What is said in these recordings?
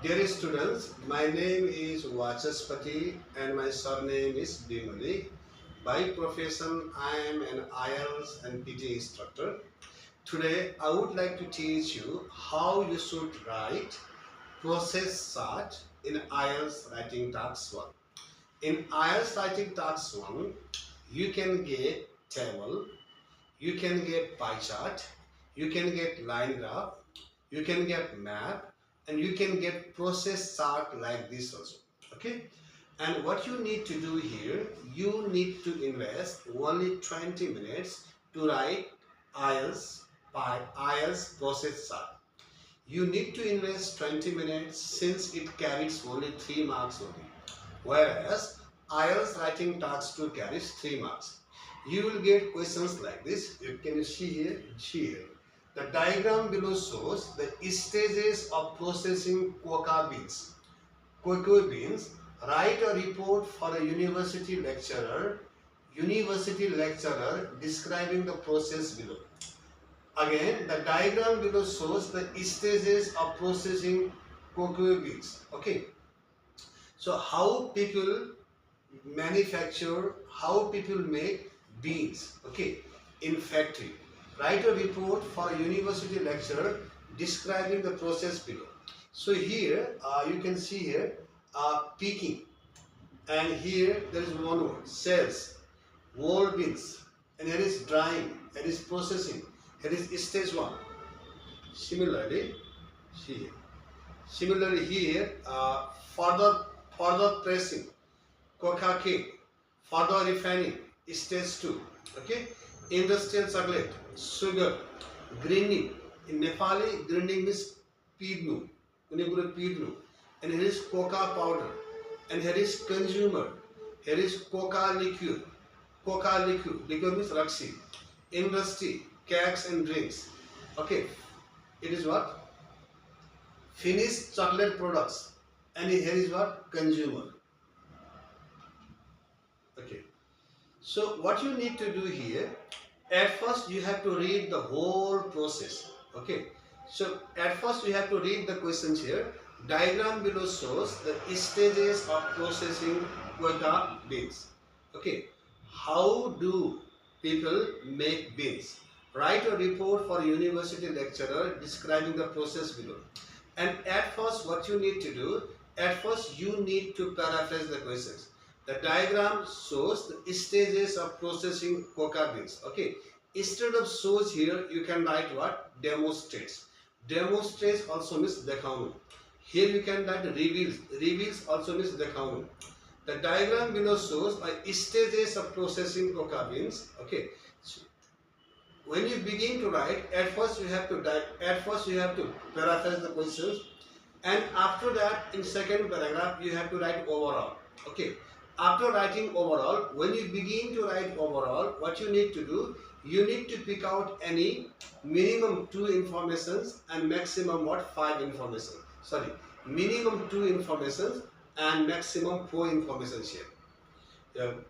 Dear students, my name is Vachaspati and my surname is Bimali. By profession, I am an IELTS and PT instructor. Today, I would like to teach you how you should write process chart in IELTS Writing Task 1. In IELTS Writing Task 1, you can get table, you can get pie chart, you can get line graph, you can get map, and you can get process chart like this also. Okay, and what you need to do here, you need to invest only 20 minutes to write IELTS process chart. You need to invest 20 minutes since it carries only 3 marks only, whereas IELTS writing task 2 carries 3 marks. You will get questions like this. You can see here, The diagram below shows the stages of processing cocoa beans. Cocoa beans. Write a report for a university lecturer describing the process below. Again, the diagram below shows the stages of processing cocoa beans. Okay. So how people manufacture, how people make beans, okay, in factory. Write a report for a university lecturer describing the process below. So here you can see here picking, and here there is one word, cells, whole beans, and here is drying, here is processing, here is stage 1. Similarly here further pressing, cocoa cake, further refining, stage 2. Okay, industrial chocolate, sugar, grinding. In Nepali, grinding means pidnu, and here is cocoa powder, and here is consumer, here is cocoa liquid means raksi, industry, cakes and drinks. Okay, it is what? Finished chocolate products, and here is what? Consumer. Okay, so what you need to do here, at first you have to read the whole process. Okay, so at first you have to read the questions here. Diagram below shows the stages of processing cocoa beans. Okay, how do people make beans? Write a report for a university lecturer describing the process below. And at first what you need to do, at first you need to paraphrase the questions. The diagram shows the stages of processing cocoa beans. Okay, instead of shows here, you can write what? Demonstrates. Demonstrates also means dekhaunu. Here you can write reveals. Reveals also means dekhaunu. The diagram below shows stages of processing cocoa beans. Okay. So when you begin to write, at first you have to paraphrase the questions, and after that, in second paragraph, you have to write overall. Okay. After writing overall, when you begin to write overall, what you need to do, you need to pick out any minimum 2 informations and maximum 5 information. Sorry, minimum 2 informations and maximum 4 informations here.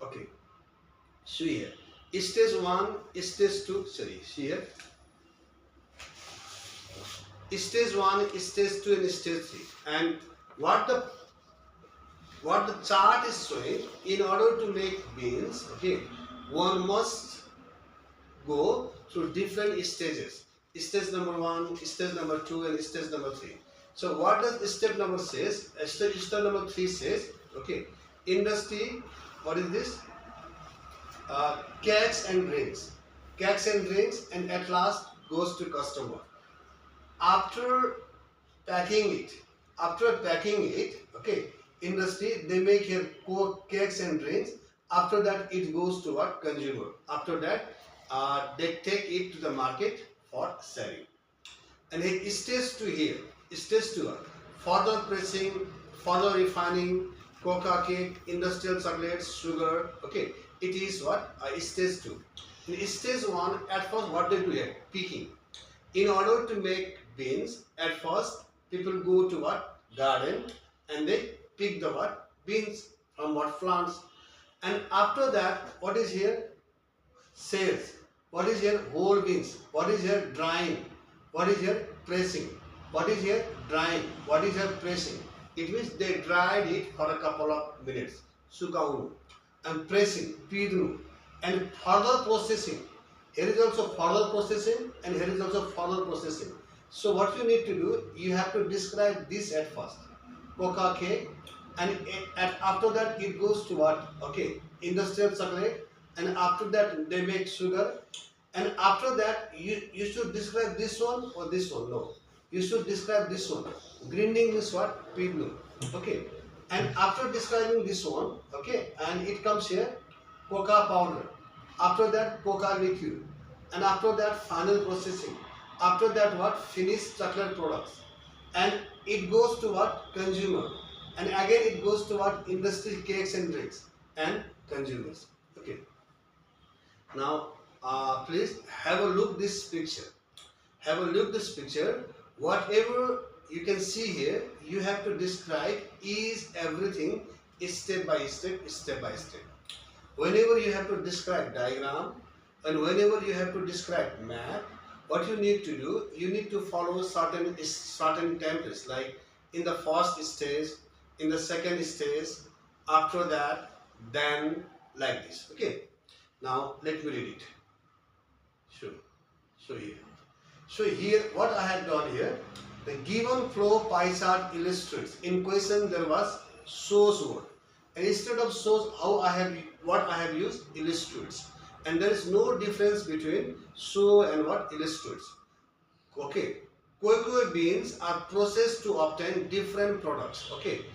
Okay. So here, stage 1, stage 2. Sorry, here. Stage 1, stage 2, and stage 3. And what the chart is showing, in order to make beans, okay, one must go through different stages. Stage number 1, stage number 2, and stage number 3. So what does step number says? Step number 3 says, okay, industry, what is this? Cakes and drinks. Cakes and drinks, and at last goes to customer. After packing it, okay, industry, they make here cakes and drinks. After that, it goes to what? Consumer. After that, they take it to the market for selling. And it stays to here. Stage 2, further pressing, further refining, cocoa cake, industrial chocolate, sugar. Okay, it is what? Stage 2. In stage 1, at first what they do here? Picking. In order to make beans, at first people go to what? Garden, and they pick the what? Beans from what? Plants. And after that, what is here? Sales. What is here? Whole beans. What is here? Drying. What is here? Pressing. What is here? Drying. What is here? Pressing. It means they dried it for a couple of minutes. Sukaunu. And pressing. Pidnu. And further processing. Here is also further processing and here is also further processing. So what you need to do, you have to describe this at first. Coca cake, and after that it goes to what? Okay, industrial chocolate, and after that they make sugar, and after that you should describe this one or this one. No, you should describe this one. Grinding is what? Pidnu. Okay, and after describing this one, okay, and it comes here coca powder. After that coca liquid, and after that final processing. After that what? Finished chocolate products, and it goes to what? Consumer, and again it goes to what? Industry, cakes and drinks and consumers. Okay, now please have a look this picture. Have a look this picture. Whatever you can see here, you have to describe is everything step by step, step by step. Whenever you have to describe diagram and whenever you have to describe map, what you need to do, you need to follow certain templates, like in the first stage, in the second stage, after that, then, like this. Okay, now let me read it. So here what I have done here, the given flow pie chart illustrates. In question there was shows word, and instead of shows, what I have used? Illustrates. And there is no difference between show and what? Illustrates. Okay, cocoa beans are processed to obtain different products. Okay,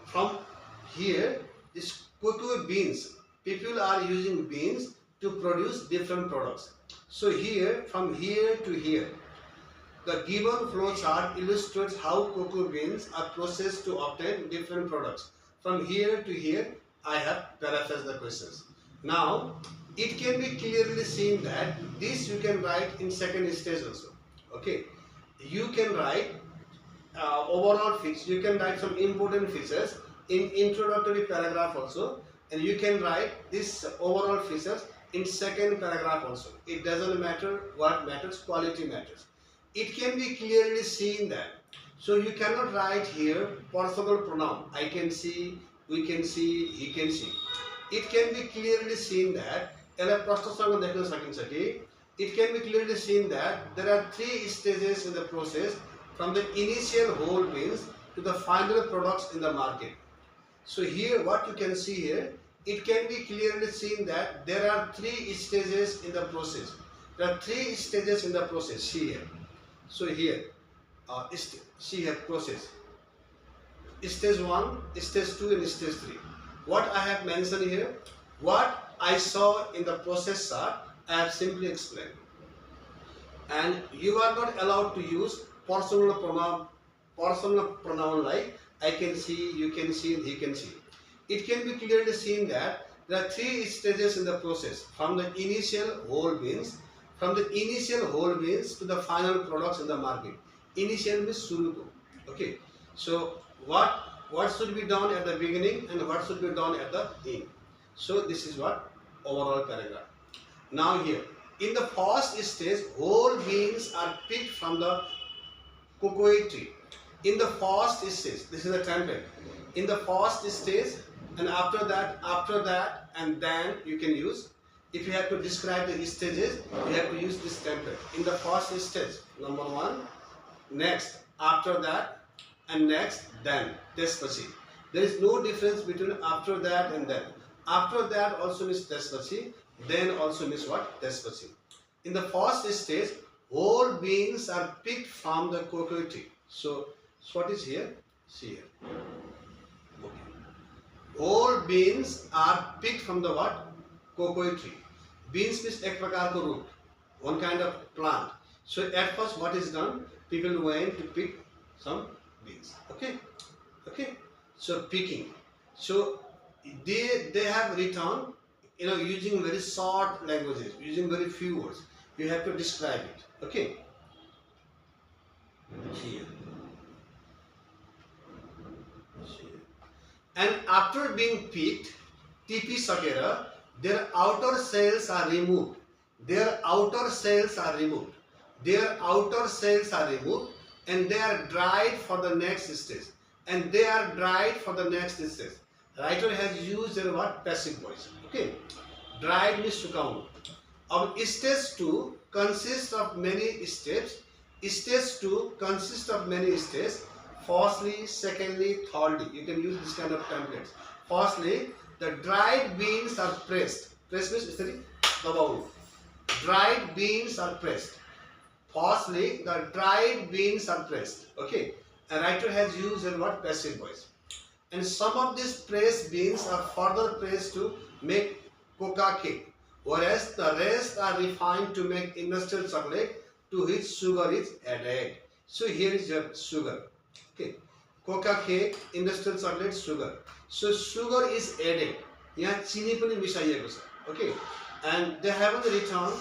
from here, this cocoa beans, people are using beans to produce different products. So here, from here to here, the given flow chart illustrates how cocoa beans are processed to obtain different products. From here to here, I have paraphrased the questions. Now, it can be clearly seen that this you can write in second stage also. Okay, you can write overall features, you can write some important features in introductory paragraph also, and you can write this overall features in second paragraph also. It doesn't matter what matters, quality matters. It can be clearly seen that. So you cannot write here personal pronoun. I can see, we can see, he can see. It can be clearly seen that it can be clearly seen that there are three stages in the process, from the initial whole beans to the final products in the market. So here what you can see here, it can be clearly seen that there are three stages in the process. There are three stages in the process. See here. So here, see here process. Stage 1, stage 2 and stage 3. What I have mentioned here, what I saw in the process chart, I have simply explained. And you are not allowed to use personal pronoun like I can see, you can see, he can see. It can be clearly seen that there are three stages in the process, from the initial whole beans, to the final products in the market. Initial means suruko. Okay. So what should be done at the beginning and what should be done at the end. So this is what overall paragraph. Now here, in the first stage, whole beans are picked from the cocoa tree. In the first stage, this is the template. In the first stage, and after that, and then you can use. If you have to describe the stages, you have to use this template. In the first stage, number 1, next, after that, and next, then, despachi. There is no difference between after that and then. After that also means despachi, then also means what? Despachi. In the first stage, whole beans are picked from the cocoa tree. So what is here? See here. Okay. Whole beans are picked from the what? Cocoa tree. Beans means ek prakar ko root, one kind of plant. So at first what is done? People went to pick some beans. Okay. So picking. So they have written, using very short languages, using very few words. You have to describe it. Okay. Here. And after being picked, TP Sakera, their outer cells are removed. and they are dried for the next stage, and they are dried for the next stage. Writer has used their what? Passive voice. Okay, dried means sukaunu. Our stage 2 consists of many steps. Stage 2 consists of many stages. Firstly, secondly, thirdly. You can use this kind of templates. Firstly, the dried beans are pressed. Pressed means istari dabaunu. Dried beans are pressed. Firstly, the dried beans are pressed. Okay. A writer has used a what? Passive voice. And some of these pressed beans are further pressed to make coca cake, whereas the rest are refined to make industrial chocolate to which sugar is added. So here is your sugar. Okay, coca cake, industrial chocolate, sugar. So sugar is added. यहाँ चीनी पनि मिसाइएको छ. Okay, and they haven't written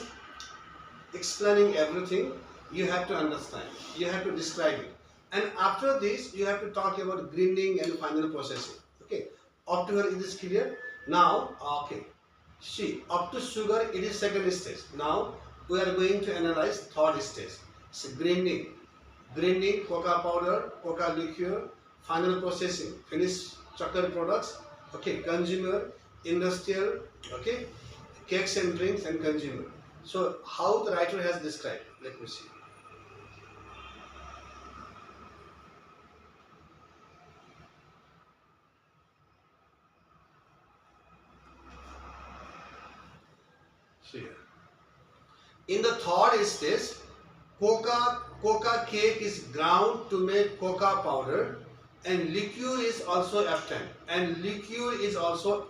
explaining everything. You have to understand. You have to describe it. And after this, you have to talk about grinding and final processing. Okay, up to here it is clear. Now, okay, see, up to sugar it is second stage. Now we are going to analyze third stage. So grinding, cocoa powder, cocoa liqueur, final processing, finished chocolate products. Okay, consumer, industrial. Okay, cakes and drinks and consumer. So how the writer has described? Let me see. In the third stage, coca cake is ground to make cocoa powder, and liqueur is also obtained. And liqueur is also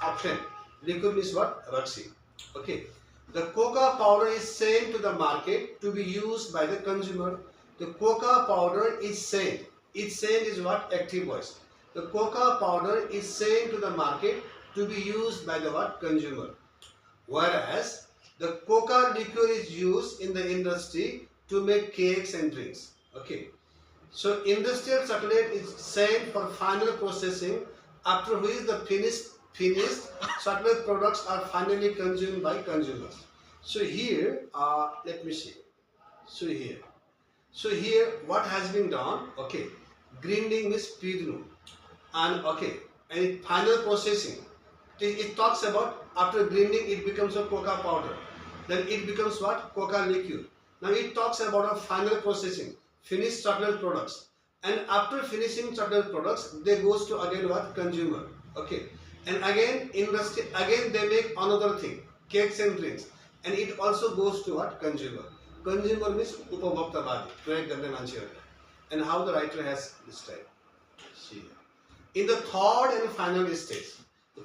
obtained. Liqueur means what? Raksi. Okay. The cocoa powder is sent to the market to be used by the consumer. The cocoa powder is sent. Its sent is what? Active voice. The cocoa powder is sent to the market to be used by the what? Consumer. Whereas the coca liqueur is used in the industry to make cakes and drinks. Okay. So industrial chocolate is sent for final processing, after which the finished chocolate products are finally consumed by consumers. So here, let me see. So here, what has been done? Okay, grinding means pidnu, and okay, and final processing. It talks about after grinding it becomes a cocoa powder, then it becomes what? Coca liqueur. Now it talks about a final processing, finished chocolate products, and after finishing chocolate products they goes to again what? Consumer. Okay, and again industry, again they make another thing, cakes and drinks, and it also goes to what? Consumer. Consumer means upabhoktavadi, प्रयोग गर्ने मान्छेहरु. And how the writer has described. See, in the third and final stage,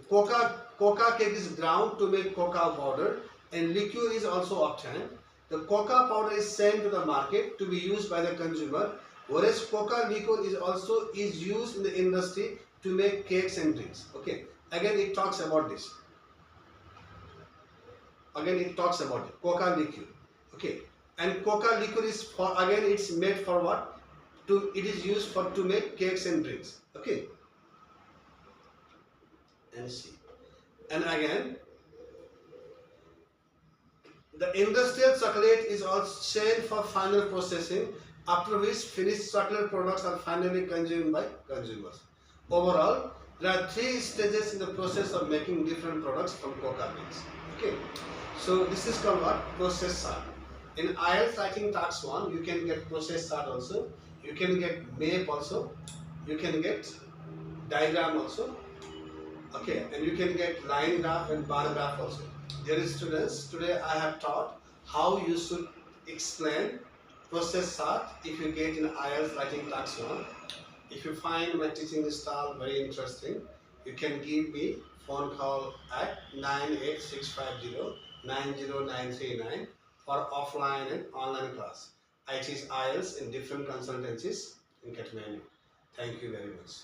coca cake is ground to make cocoa powder, and liqueur is also obtained. The cocoa powder is sent to the market to be used by the consumer, whereas coca liqueur is also used in the industry to make cakes and drinks. Okay, again it talks about this. Again it talks about it. Coca liqueur. Okay, and coca liqueur is for, again it's made for what? It is used for to make cakes and drinks. Okay, and see, and again the industrial chocolate is also sent for final processing, after which finished chocolate products are finally consumed by consumers. Overall, there are 3 stages in the process of making different products from coca beans. Okay, so this is called what? Process chart. In IELTS writing task 1, you can get process chart also, you can get map also, you can get diagram also. Okay, and you can get line graph and bar graph also. Dear students, today I have taught how you should explain process chart if you get in IELTS writing task 1. If you find my teaching style very interesting, you can give me phone call at 98650 90939 for offline and online class. I teach IELTS in different consultancies in Kathmandu. Thank you very much.